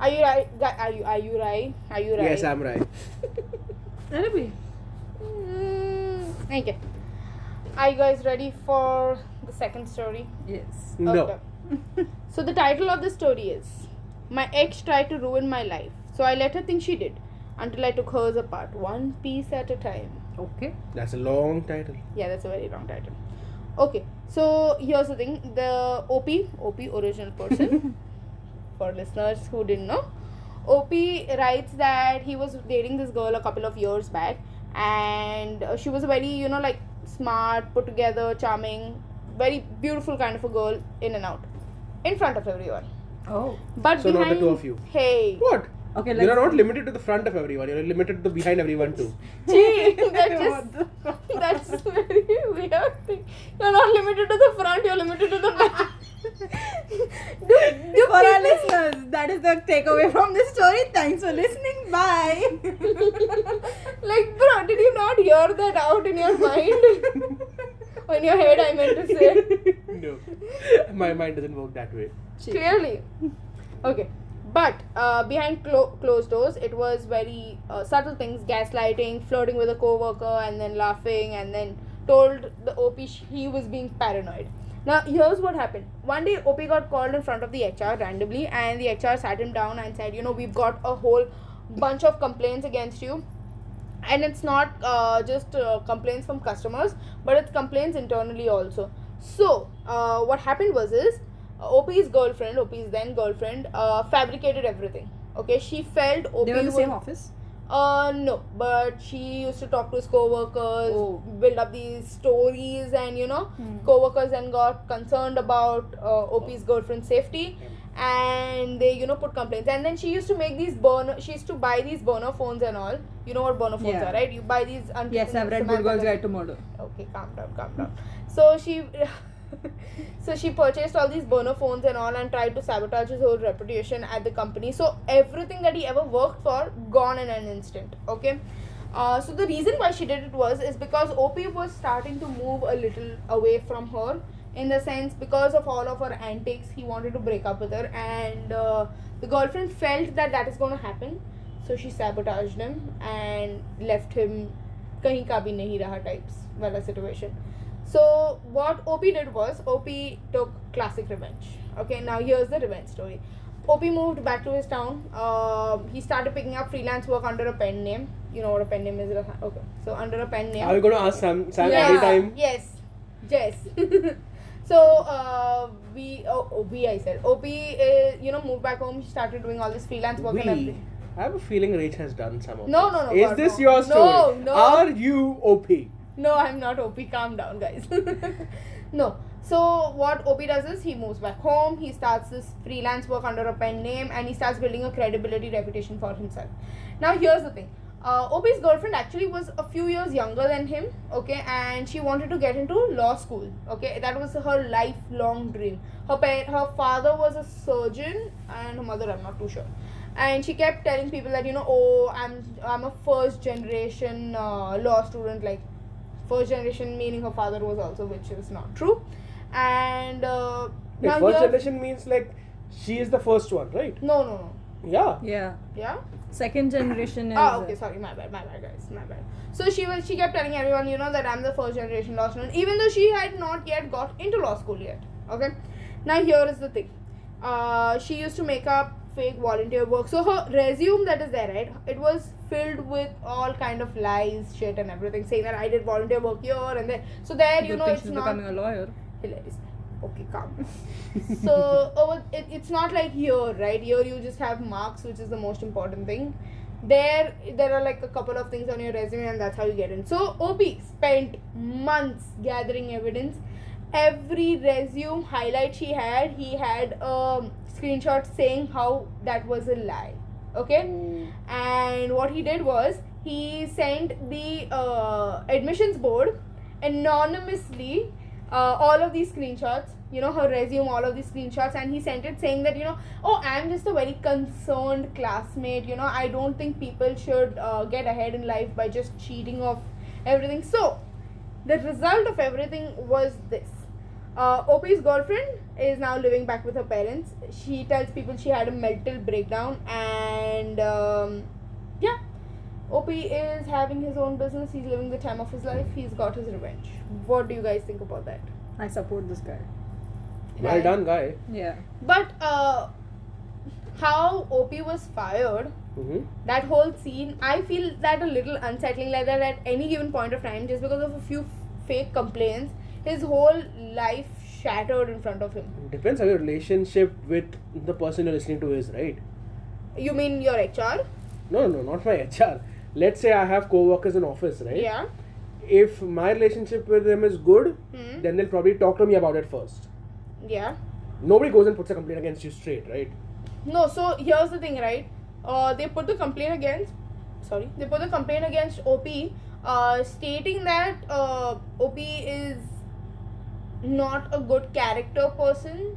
Are you right? Are you right? Are you right? Yes, I'm right. Let it be. Okay. Are you guys ready for the second story? Yes. No. Okay. So the title of the story is My Ex Tried to Ruin My Life, so I let her think she did until I took hers apart, one piece at a time. Okay. That's a long title. Yeah, that's a very long title. Okay, so here's the thing. The OP original person, for listeners who didn't know, OP writes that he was dating this girl a couple of years back, and she was a very, like smart, put together, charming, very beautiful kind of a girl in and out, in front of everyone. Oh. But So not behind, the two of you. Hey. What? Okay. You're not limited to the front of everyone. You're limited to behind everyone too. Gee, that's very weird thing. You're not limited to the front, you're limited to the back. For our listeners, that is the takeaway from this story. Thanks for listening. Bye. Like, bro, did you not hear that out in your mind? Or in your head, I meant to say. No. My mind doesn't work that way. Clearly. Okay. But behind closed doors, it was very subtle things, gaslighting, flirting with a co-worker, and then laughing, and then told the OP he was being paranoid. Now, here's what happened. One day, OP got called in front of the HR randomly, and the HR sat him down and said, we've got a whole bunch of complaints against you. And it's not just complaints from customers, but it's complaints internally also. So, what happened was OP's then girlfriend, fabricated everything. Okay, she felt OP They were in the was- same office. No, but she used to talk to his co-workers, build up these stories, and co-workers then got concerned about OP's girlfriend's safety, and they put complaints. And then she used to make these she used to buy these burner phones and all. You know what burner phones Yeah. are, right? You buy these. Yes, I've read Good Girls Guide to Murder. Okay, calm down. So she purchased all these burner phones and all, and tried to sabotage his whole reputation at the company. So everything that he ever worked for gone in an instant. Okay. So the reason why she did it is because OP was starting to move a little away from her, in the sense because of all of her antics. He wanted to break up with her, and the girlfriend felt that is going to happen. So she sabotaged him and left him kahin ka bhi nahi raha types wala situation. So what OP did was OP took classic revenge. Okay, now here's the revenge story. OP moved back to his town. He started picking up freelance work under a pen name. You know what a pen name is? Okay, so under a pen name. Are you going to ask Sam Yeah, every time? Yes. So I said OP moved back home. He started doing all this freelance work and everything. I have a feeling Rach has done some of No, this. no, Is God, this no. your story? No. Are you OP? No, I'm not OP. Calm down, guys. No. So what OP does is he moves back home. He starts this freelance work under a pen name, and he starts building a credibility reputation for himself. Now here's the thing. OP's girlfriend actually was a few years younger than him. Okay, and she wanted to get into law school. Okay, that was her lifelong dream. Her father was a surgeon, and her mother, I'm not too sure. And she kept telling people that I'm a first generation law student, like first generation meaning her father was also, which is not true. And now First generation means like she is the first one, right? No. Yeah. Yeah. Second generation is. Okay, sorry, my bad, guys, my bad. So she kept telling everyone, that I'm the first generation law student, even though she had not yet got into law school yet. Okay. Now here is the thing. She used to make up fake volunteer work. So her resume that is there, right? It was filled with all kind of lies, shit, and everything, saying that I did volunteer work here and there. So there, it's not becoming a lawyer. hilarious. Okay, calm. So it's not like here, right? Here you just have marks, which is the most important thing. There are like a couple of things on your resume, and that's how you get in. So OP spent months gathering evidence. Every resume highlight he had a screenshot saying how that was a lie. Okay, and what he did was he sent the admissions board anonymously all of these screenshots, her resume, all of these screenshots, and he sent it saying that, I'm just a very concerned classmate, I don't think people should get ahead in life by just cheating of everything. So the result of everything was this. OP's girlfriend is now living back with her parents. She tells people she had a mental breakdown, and yeah, OP is having his own business. He's living the time of his life. He's got his revenge. What do you guys think about that? I support this guy. Well done, guy. Yeah. But how OP was fired, that whole scene, I feel that a little unsettling, like that at any given point of time, just because of a few fake complaints, his whole life shattered in front of him. Depends how your relationship with the person you're listening to is, right? You mean your HR? No, not my HR. Let's say I have co-workers in office, right? Yeah. If my relationship with them is good, Hmm. then they'll probably talk to me about it first. Yeah. Nobody goes and puts a complaint against you straight, right? No, so here's the thing, right? They put the complaint against OP, stating that OP is not a good character person.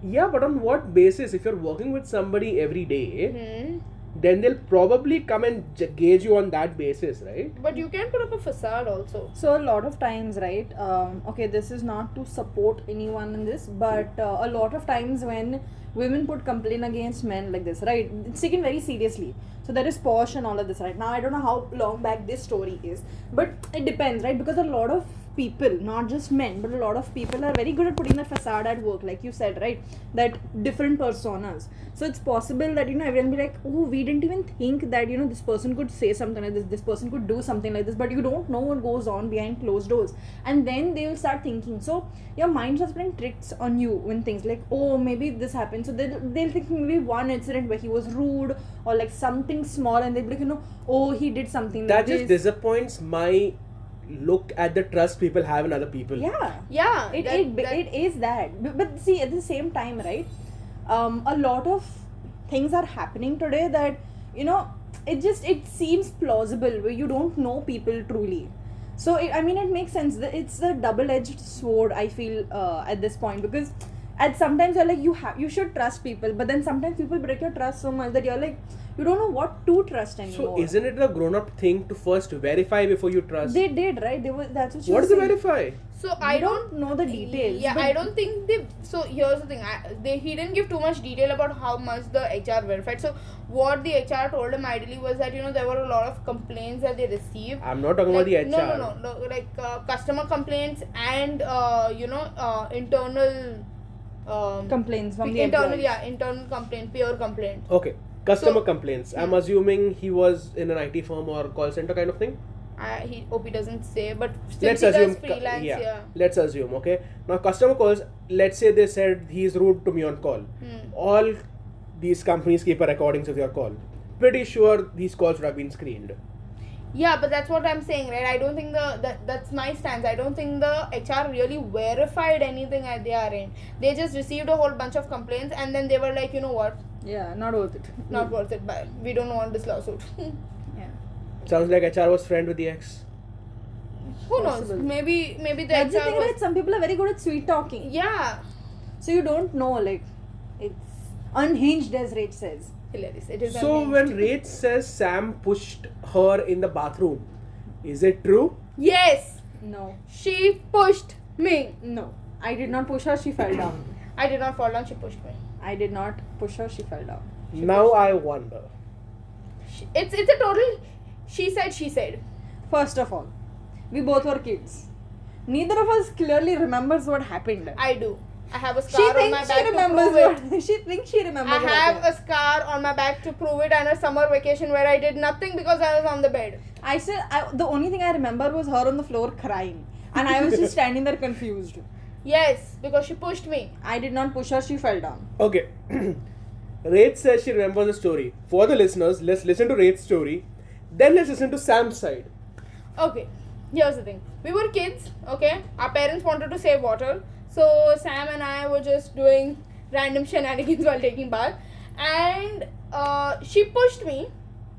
Yeah, but on what basis? If you're working with somebody every day, Hmm. then they'll probably come and gauge you on that basis, right? But you can put up a facade also. So a lot of times, right? Okay, this is not to support anyone in this, but a lot of times when women put complaint against men like this, right? It's taken very seriously. So there is Posh and all of this, right? Now I don't know how long back this story is, but it depends, right? Because a lot of people, not just men, but a lot of people are very good at putting that facade at work, like you said, right? That different personas. So it's possible that, everyone be like, oh, we didn't even think that, this person could say something like this person could do something like this, but you don't know what goes on behind closed doors. And then they will start thinking. So your mind starts playing tricks on you when things like, oh, maybe this happened. So they'll think maybe one incident where he was rude or like something small, and they'll be like, oh, he did something That like just this. disappoints my look at the trust people have in other people. Yeah. It is that. But see, at the same time, right? A lot of things are happening today that it seems plausible where you don't know people truly. So it makes sense. It's a double-edged sword, I feel, at this point, because at sometimes you're like you should trust people, but then sometimes people break your trust so much that you're like you don't know what to trust anymore. So isn't it the grown-up thing to first verify before you trust? They did, right? That's what she What was do they saying. verify? So I don't know the details. Yeah, but I don't think they. So here's the thing. He didn't give too much detail about how much the HR verified. So what the HR told him ideally was that there were a lot of complaints that they received. I'm not talking about the HR. No, like customer complaints and internal. Complaints from the internal, employees. yeah, internal complaint, peer complaint. Okay, customer So- complaints. I'm assuming he was in an IT firm or call center kind of thing. OP doesn't say, but since Let's he assume. does freelance, yeah. Let's assume. Okay. Now customer calls. Let's say they said he's rude to me on call. All these companies keep a recordings of your call. Pretty sure these calls would have been screened. Yeah, but that's what I'm saying, right? I don't think that's my stance. I don't think the HR really verified anything at their end. They just received a whole bunch of complaints and then they were like, you know what? Yeah, not worth it. Not worth it. Bye. We don't want this lawsuit. Yeah. Sounds like HR was friend with the ex. Who knows? Possible. Maybe the That's the HR thing, was. right? Some people are very good at sweet talking. Yeah. So you don't know, like, it's unhinged, as Rach says. Hilarious. It is. So unhinged. when Rach says Sam pushed her in the bathroom, is it true? Yes, No. she pushed me. No. I did not push her, she fell down. I did not fall down. She pushed me. I did not push her, she fell down. Now I wonder. It's a total. She said. First of all, we both were kids. Neither of us clearly remembers what happened. I do. I have a She scar on my thinks she back to remembers prove it. what she thinks she remembers. I what have happened. a scar on my back to prove it, and a summer vacation where I did nothing because I was on the bed. The only thing I remember was her on the floor crying, and I was just standing there confused. Yes, because she pushed me. I did not push her, she fell down. Okay. Rach says she remembers the story. For the listeners, let's listen to Rach's story. Then let's listen to Sam's side. Okay, here's the thing. We were kids, okay? Our parents wanted to save water. So Sam and I were just doing random shenanigans while taking bath. And she pushed me.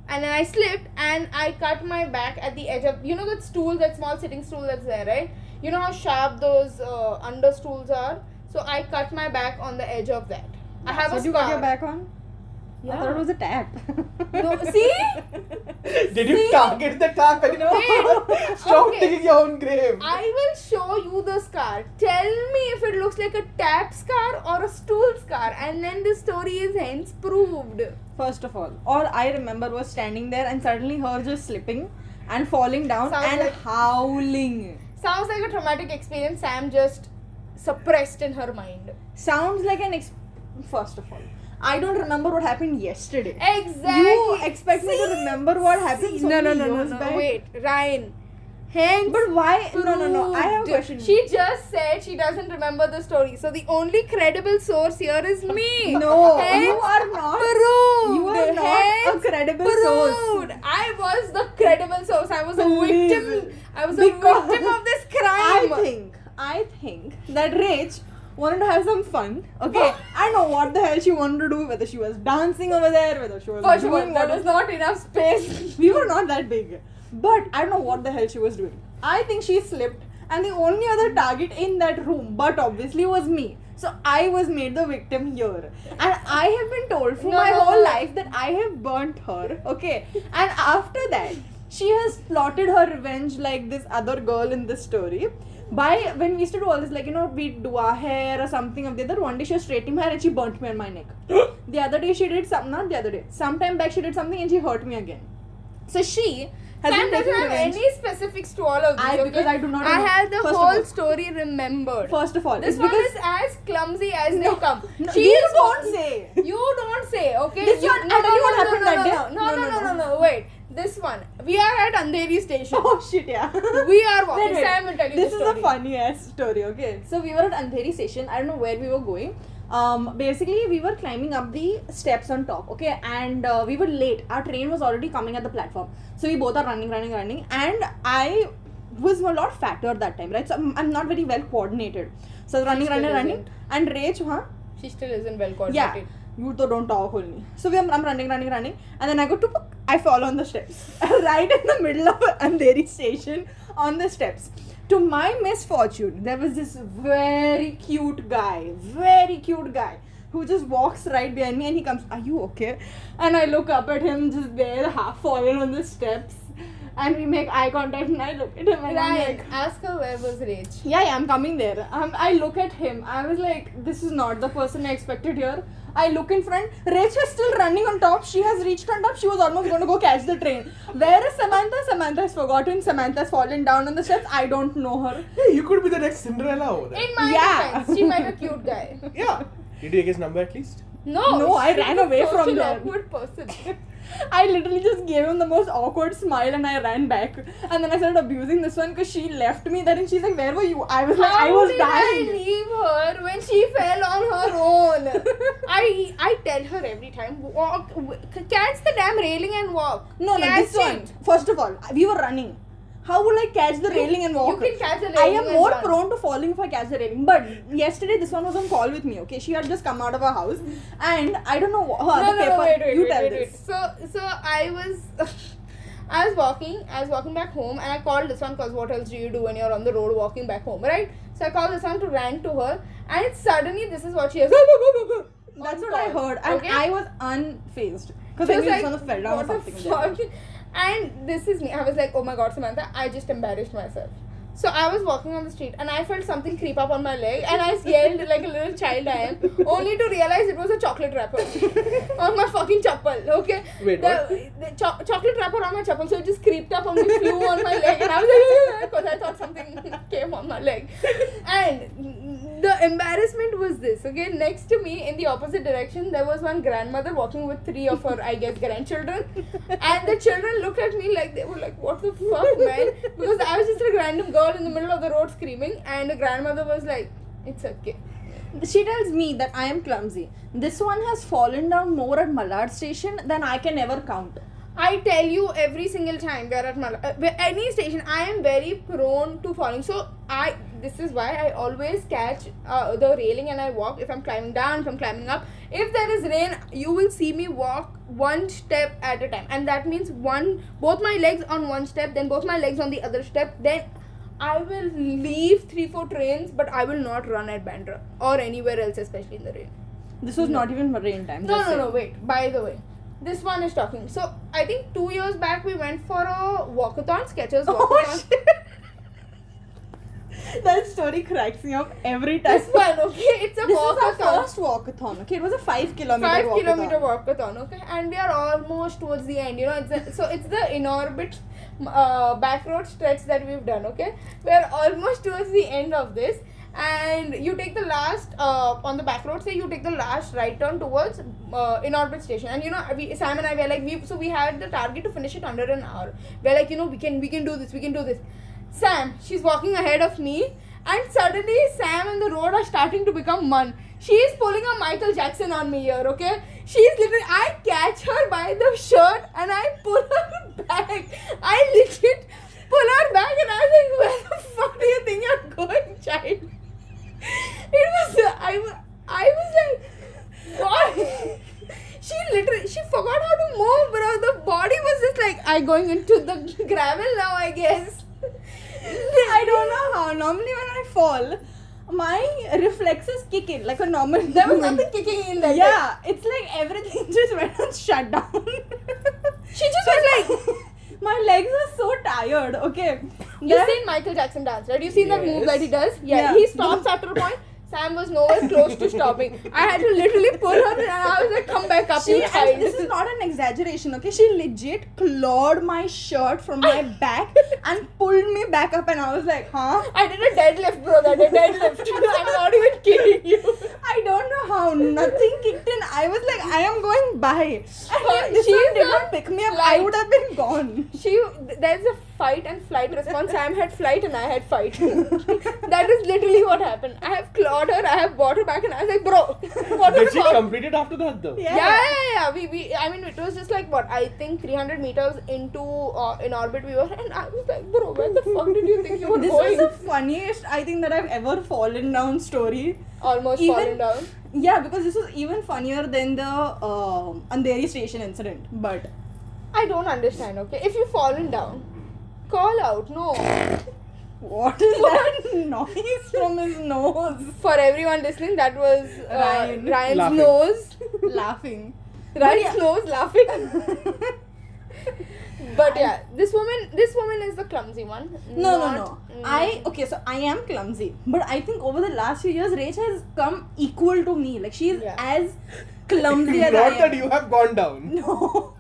And then I slipped and I cut my back at the edge of... that stool, that small sitting stool that's there, right? You know how sharp those under stools are? So I cut my back on the edge of that. I have a What scar. you got your back on? I thought it was a tap. No, see? Did you target the tap anymore? Wait, Stop okay. digging your own grave. I will show you the scar. Tell me if it looks like a tap scar or a stool scar, and then the story is hence proved. First of all I remember was standing there and suddenly her just slipping and falling down Sounds and like- howling. Sounds like a traumatic experience Sam just suppressed in her mind. Sounds like First of all, I don't remember what happened yesterday. Exactly. You expect me to remember what happened so No, many no. years back? Wait, Ryan. Hence. But why? No. I have a proved. question. She just said she doesn't remember the story. So the only credible source here is me. No, Hence you are not. Proved. You are not Hence a credible proved. source. I was the credible source. I was a Please. victim. I was a Because victim of this crime. I think that Rach wanted to have some fun. Okay, I don't know what the hell she wanted to do. Whether she was dancing over there, whether she was First of all, doing there what. was not enough space. We were not that big, but I don't know what the hell she was doing. I think she slipped, and the only other target in that room, but obviously, was me. So I was made the victim here, and I have been told for my whole life that I have burnt her. Okay, and after that, she has plotted her revenge like this other girl in this story. By when we used to do all this, like, we'd do our hair or something of the other. One day she was straightening my hair and she burnt me on my neck. The other day she did not the other day. Sometime back she did something and she hurt me again. So she has Sam been doesn't taking have revenge. any specifics to all of this. Because I do not I remember. have the First of whole all- story remembered. First of all, This it's one because is as clumsy as they come. no, She you is don't walking- say. You don't say, okay? This one, I'll tell you what happened that day. No, wait. This one. We are at Andheri station. Oh shit, yeah. We are walking. Wait. Sam will tell you This the is story. a funny ass story, okay? So we were at Andheri station. I don't know where we were going. Basically, we were climbing up the steps on top, okay? And we were late. Our train was already coming at the platform. So we both are running. And I was a lot fatter at that time, right? So I'm not very well coordinated. So running. still And Rach, huh? She still isn't well Yeah. coordinated. You don't talk only. So I'm running. And then I go to, I fall on the steps. Right in the middle of Andheri station on the steps. To my misfortune, there was this very cute guy, who just walks right behind me and he comes, "Are you okay?" And I look up at him just there, half fallen on the steps. And we make eye contact and I look at him and I'm Ryan, like, ask her where was Rach. yeah, I'm coming there. I look at him. I was like, this is not the person I expected here. I look in front. Rach is still running on top. She has reached on top. She was almost going to go catch the train. Where is Samantha? Samantha has forgotten. Samantha's fallen down on the steps. I don't know her. Hey, you could be the next Cinderella over there. In my Yeah. defense, she met a cute guy. Yeah. Did you take his number at least? No, I she's ran a away from social them. awkward person. I literally just gave him the most awkward smile and I ran back. And then I started abusing this one because she left me there and she's like, "Where were you?" I was like, How I was did dying. I leave her when she fell on her own? I tell her every time, walk, catch the damn railing and walk. No, catch this one. it. First of all, we were running. How will I catch the railing and walk? You can catch the I railing am and more run. prone to falling if I catch the railing. But yesterday, this one was on call with me. Okay, she had just come out of her house, and I don't know her No, the paper. wait, you tell wait. this. So I was walking back home and I called this one because what else do you do when you're on the road walking back home, right? So I called this one to rant to her and suddenly this is what she has. That's on what I call, heard, and okay? I was unfazed because She I was knew like, this one fell down or what the something. like that. fuck? And this is me. I was like, oh my god, Samantha, I just embarrassed myself. So I was walking on the street and I felt something creep up on my leg and I yelled like a little child I am, only to realize it was a chocolate wrapper on my fucking chappal, okay? Wait, what? The chocolate wrapper on my chappal, so it just creeped up on me, flew on my leg and I was like, because I thought something came on my leg. And the embarrassment was this, okay? Next to me in the opposite direction, there was one grandmother walking with 3 of her, I guess, grandchildren. And the children looked at me like they were like, what the fuck, man? Because I was just a random girl in the middle of the road screaming, and the grandmother was like, it's okay. She tells me that I am clumsy. This one has fallen down more at Mallard station than I can ever count. I tell you every single time we are at any station, I am very prone to falling. So this is why I always catch the railing and I walk. If I'm climbing down, if I'm climbing up, if there is rain, you will see me walk one step at a time, and that means both my legs on one step, then both my legs on the other step. Then I will leave 3-4 trains, but I will not run at Bandra or anywhere else, especially in the rain. This was not even rain time. No, just no, no, saying. wait. By the way, this one is talking. So, I think 2 years back we went for a walkathon, Skechers walkathon. Oh shit! That story cracks me up every time. This one, okay? It's a This is our walkathon. first walkathon. Okay, it was a 5 kilometer 5 walkathon. kilometer walkathon, okay? And we are almost towards the end, you know. It's the in orbit back road stretch that we've done, okay? We are almost towards the end of this. And you take the last on the back road, say you take the last right turn towards in orbit station, and you know Sam and I were like we had the target to finish it under an hour. We're like, you know, we can do this. Sam, she's walking ahead of me, and suddenly Sam and the road are starting to become one. She is pulling a Michael Jackson on me here, okay? She's literally, I catch her by the shirt and I pull her back. I legit pull her back and I was like, where the fuck do you think you're going, child? I was like, what? She forgot how to move, bro. The body was just like, I'm going into the gravel now, I guess. I don't know how. Normally when I fall, my reflexes kick in like a normal. There was human. nothing kicking in there. Yeah, it's like everything just went on shutdown. She just was like, my legs are so tired. Okay. you've seen Michael Jackson dance, right? You've seen that move Yes. that he does? Yeah. He stops after a point. Sam was nowhere close to stopping. I had to literally pull her and I was like, come back up, you child. This is not an exaggeration, okay? She legit clawed my shirt from my back and pulled me back up, and I was like, huh? I did a deadlift, bro. That a deadlift. I'm not even kidding you. I don't know how. Nothing kicked in. I was like, I am going by. And if this She's one did on not pick me up, I flight. would have been gone. There's a fight and flight response. Sam had flight and I had fight. That is literally what happened. I have clawed her, I have brought her back, and I was like, bro, what the Did she fuck? complete it after that though? Yeah. We I mean, it was just like what I think 300 meters into in orbit we were, and I was like, bro, where the fuck did you think you were This going? was the funniest I think that I've ever fallen down story. Almost Even- fallen down. Yeah, because this was even funnier than the Andheri station incident. But I don't understand. Okay, if you've fallen down, call out. No. what is that noise from his nose? For everyone listening, that was Ryan's Laughing. nose. Laughing. Ryan's yeah. nose laughing. But yeah, this woman is the clumsy one. No. Okay, so I am clumsy, but I think over the last few years, Rach has come equal to me. Like she's Yeah. as clumsy as I Not am. that you have gone down. No,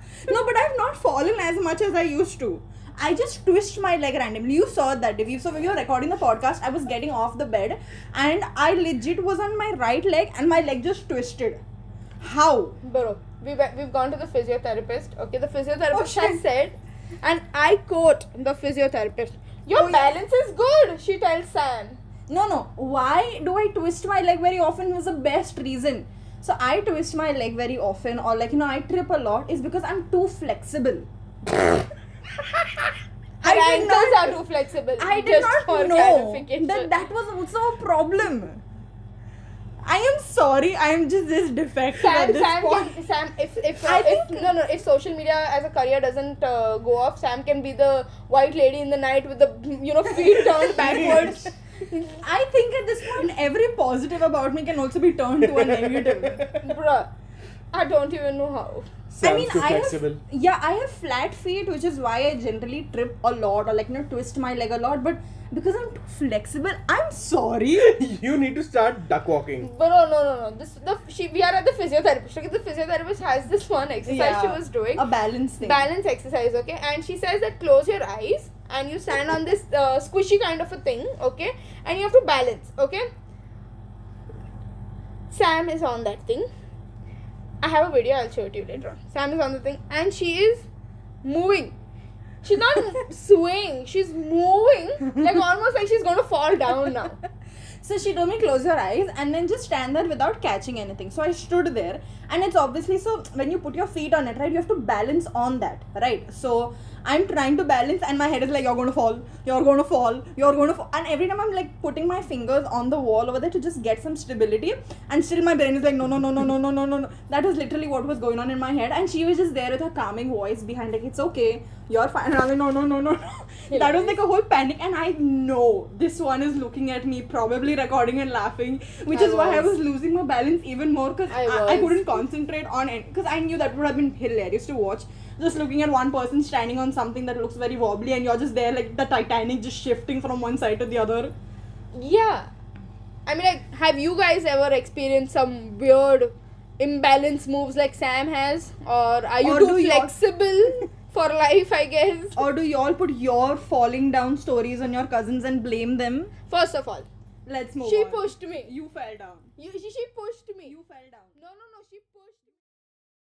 but I've not fallen as much as I used to. I just twist my leg randomly. You saw that, did you? So when we were recording the podcast, I was getting off the bed and I legit was on my right leg and my leg just twisted. How? Bro, we've gone to the physiotherapist. Okay, the physiotherapist Oh, shit. has said, and I quote the physiotherapist, your Oh, yeah. balance is good, she tells Sam. No. Why do I twist my leg very often was the best reason. So I twist my leg very often, or like, I trip a lot, is because I'm too flexible. Her ankles are too flexible. I did just not for know clarification. that was also a problem. I am sorry, I am just this defective at this point. If social media as a career doesn't go off, Sam can be the white lady in the night with the feet turned backwards. I think at this point every positive about me can also be turned to a negative. Bruh, I don't even know how. Sounds too I flexible. have flat feet, which is why I generally trip a lot or twist my leg a lot. But because I'm too flexible, I'm sorry. You need to start duck walking. But no. We are at the physiotherapist. Okay, the physiotherapist has this one exercise she was doing. A balance thing. Balance exercise, okay? And she says that close your eyes and you stand on this squishy kind of a thing, okay? And you have to balance, okay? Sam is on that thing. I have a video, I'll show it to you later on. Sam is on the thing and she is moving. She's not swaying, she's moving. Like almost like she's going to fall down now. So she told me close your eyes and then just stand there without catching anything. So I stood there and it's obviously, so when you put your feet on it, right, you have to balance on that, right? So I'm trying to balance and my head is like, you're going to fall, you're going to fall, you're going to fall. And every time I'm like putting my fingers on the wall over there to just get some stability, and still my brain is like, no, no, no, no, no, no, no, no, no. That was literally what was going on in my head. And she was just there with her calming voice behind, like, it's okay, you're fine. And I was like, no, no, no, no, no. That was like a whole panic. And I know this one is looking at me, probably recording and laughing, which is why I was losing my balance even more, because I couldn't concentrate on it, because I knew that would have been hilarious to watch. Just looking at one person standing on something that looks very wobbly, and you're just there like the Titanic, just shifting from one side to the other. Yeah. I mean, like, have you guys ever experienced some weird imbalance moves like Sam has? Or are you too flexible for life, I guess? Or do y'all put your falling down stories on your cousins and blame them? First of all, let's move on. she pushed me. You fell down. She pushed me. You fell down. No, no,